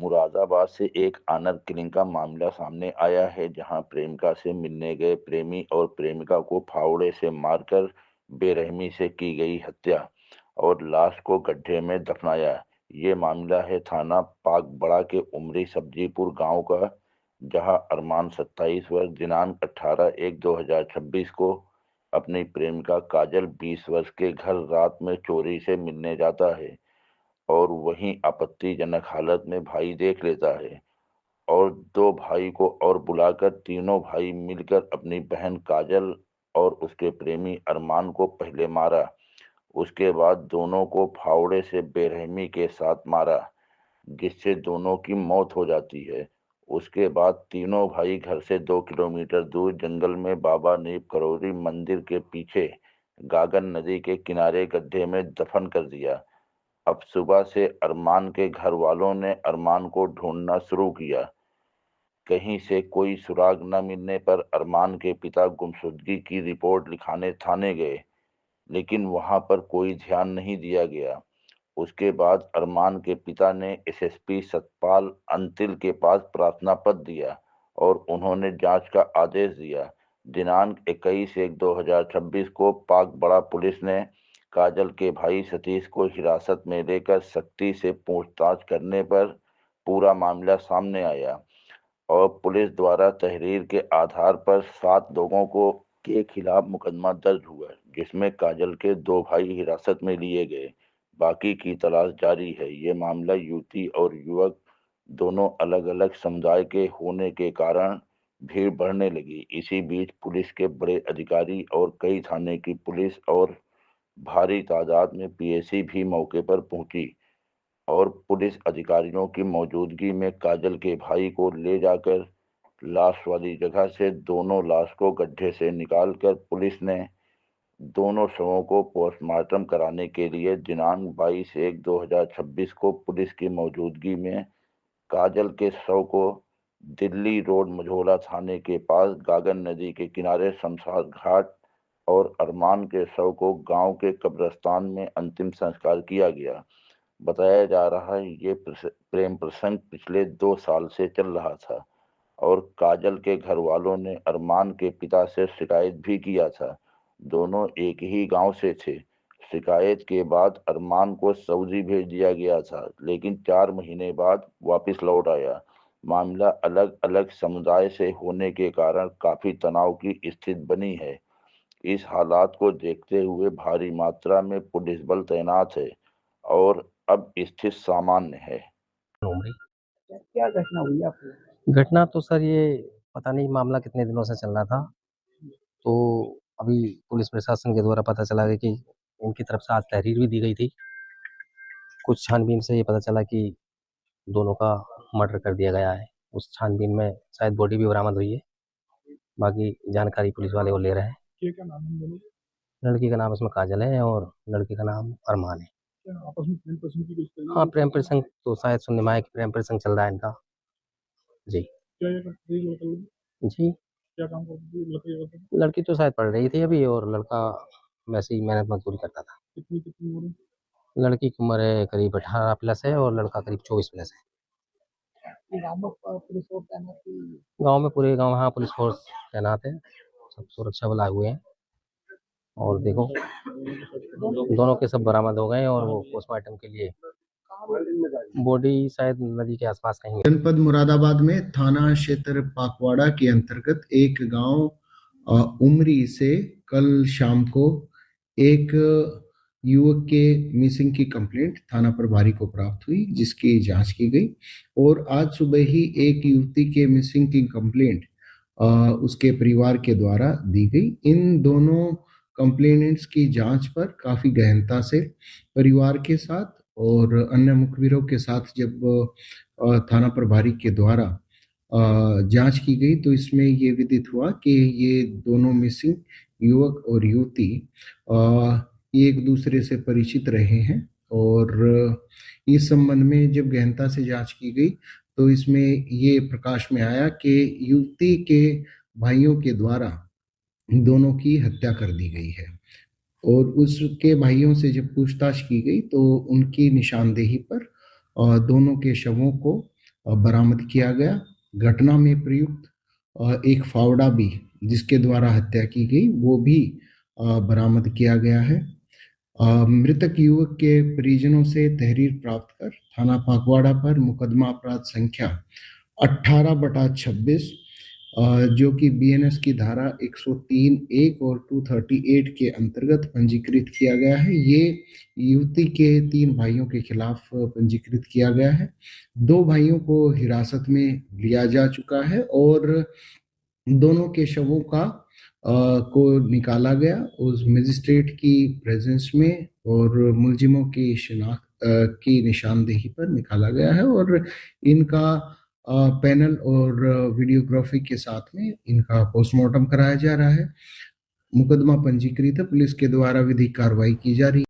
मुरादाबाद से एक honour killing का मामला सामने आया है, जहां प्रेमिका से मिलने गए प्रेमी और प्रेमिका को फावड़े से मारकर बेरहमी से की गई हत्या और लाश को गड्ढे में दफनाया। ये मामला है थाना पाकबड़ा के उमरी सब्जीपुर गांव का, जहां अरमान 27 वर्ष दिनांक 18/1/2026 को अपनी प्रेमिका काजल 20 वर्ष के घर रात में चोरी से मिलने जाता है और वहीं आपत्तिजनक हालत में भाई देख लेता है और दो भाई को और बुलाकर तीनों भाई मिलकर अपनी बहन काजल और उसके प्रेमी अरमान को पहले मारा। उसके बाद दोनों को फावड़े से बेरहमी के साथ मारा, जिससे दोनों की मौत हो जाती है। उसके बाद तीनों भाई घर से 2 किलोमीटर दूर जंगल में बाबा नीम करौरी मंदिर के पीछे गागन नदी के किनारे गड्ढे में दफन कर दिया। अब सुबह से अरमान के घर वालों ने अरमान को ढूंढना शुरू किया। कहीं से कोई सुराग न मिलने पर अरमान के पिता गुमशुदगी की रिपोर्ट लिखाने थाने गए, लेकिन वहां पर कोई ध्यान नहीं दिया गया। उसके बाद अरमान के पिता ने एसएसपी सतपाल अंतिल के पास प्रार्थना पत्र दिया और उन्होंने जांच का आदेश दिया। दिनांक 21/1/2026 को पाकबड़ा पुलिस ने काजल के भाई सतीश को हिरासत में लेकर सख्ती से पूछताछ करने पर पूरा मामला सामने आया और पुलिस द्वारा तहरीर के आधार पर 7 लोगों को के खिलाफ मुकदमा दर्ज हुआ, जिसमें काजल के 2 भाई हिरासत में लिए गए। बाकी की तलाश जारी है। ये मामला युवती और युवक दोनों अलग-अलग समुदाय के होने के कारण भीड़ बढ़ने लगी। इसी बीच पुलिस के बड़े अधिकारी और कई थाने की पुलिस और भारी तादाद में पीएसी भी मौके पर पहुंची और पुलिस अधिकारियों की मौजूदगी में काजल के भाई को ले जाकर लाश वाली जगह से दोनों लाश को गड्ढे से निकालकर पुलिस ने दोनों शवों को पोस्टमार्टम कराने के लिए दिनांक 22/1/2026 को पुलिस की मौजूदगी में काजल के शव को दिल्ली रोड मझौला थाने के पास गागन नदी के किनारे शमशान घाट और अरमान के शव को गांव के कब्रिस्तान में अंतिम संस्कार किया गया। बताया जा रहा है ये प्रेम प्रसंग पिछले 2 साल से चल रहा था और काजल के घर वालों ने अरमान के पिता से शिकायत भी किया था। दोनों एक ही गांव से थे। शिकायत के बाद अरमान को सऊदी भेज दिया गया था, लेकिन 4 महीने बाद वापस लौट आया। मामला अलग अलग समुदाय से होने के कारण काफी तनाव की स्थिति बनी है। इस हालात को देखते हुए भारी मात्रा में पुलिस बल तैनात है और अब स्थिति सामान्य है। उमरी क्या घटना हुई आपको? घटना तो सर ये पता नहीं मामला कितने दिनों से चल रहा था, तो अभी पुलिस प्रशासन के द्वारा पता चला है कि इनकी तरफ से आज तहरीर भी दी गई थी। कुछ छानबीन से ये पता चला कि दोनों का मर्डर कर दिया गया है। उस छानबीन में शायद बॉडी भी बरामद हुई है। बाकी जानकारी पुलिस वाले वो ले रहे हैं। क्या नाम है इन दोनों? लड़की का नाम इसमें काजल है और लड़के का नाम अरमान है। क्या आपस में प्रेम प्रसंग की कुछ हाँ, प्रेम प्रसंग तो शायद सुनने में आया कि प्रेम प्रसंग चल रहा है इनका। जी क्या ये करती थी लड़का? जी, क्या काम करती थी लड़के? लड़की तो शायद पढ़ रही थी अभी और लड़का वैसे ही मेहनत मजदूरी करता था। कितनी उम्र? लड़की की उम्र है करीब 18 प्लस है और लड़का करीब 24 प्लस है। गांव में पुलिस फोर्स तैनात थी? गांव में पूरे गांव हाँ पुलिस फोर्स तैनात है, सब सुरक्षा बल आए हुए हैं और देखो दोनों के सब बरामद हो गए और वो पोस्टमार्टम के लिए बॉडी शायद नदी के आसपास कहीं। जनपद मुरादाबाद में थाना क्षेत्र पाकवाड़ा के अंतर्गत एक गांव उमरी से कल शाम को एक युवक के मिसिंग की कंप्लेंट थाना प्रभारी को प्राप्त हुई, जिसकी जांच की गई और आज सुबह ही एक युवती के मिसिंग की कंप्लेंट उसके परिवार के द्वारा दी गई। इन दोनों कंप्लेनेंट्स की जांच पर काफी गहनता से परिवार के साथ और अन्य मुखबिरों के साथ जब थाना प्रभारी के द्वारा जांच की गई तो इसमें ये विदित हुआ कि ये दोनों मिसिंग युवक और युवती एक दूसरे से परिचित रहे हैं और इस संबंध में जब गहनता से जांच की गई तो इसमें ये प्रकाश में आया कि युवती के भाइयों के द्वारा दोनों की हत्या कर दी गई है और उसके भाइयों से जब पूछताछ की गई तो उनकी निशानदेही पर दोनों के शवों को बरामद किया गया। घटना में प्रयुक्त एक फावड़ा भी जिसके द्वारा हत्या की गई वो भी बरामद किया गया है। मृतक युवक के परिजनों से तहरीर प्राप्त कर थाना पाकवाड़ा पर मुकदमा अपराध संख्या 18/26 जो कि बीएनएस की धारा 103(1) और 238 के अंतर्गत पंजीकृत किया गया है। ये युवती के 3 भाइयों के खिलाफ पंजीकृत किया गया है। 2 भाइयों को हिरासत में लिया जा चुका है और दोनों के शवों को निकाला गया उस मजिस्ट्रेट की प्रेजेंस में और मुलजिमों की शिनाख्त की निशानदेही पर निकाला गया है और इनका पैनल और वीडियोग्राफी के साथ में इनका पोस्टमार्टम कराया जा रहा है। मुकदमा पंजीकृत है, पुलिस के द्वारा विधिक कार्रवाई की जा रही है।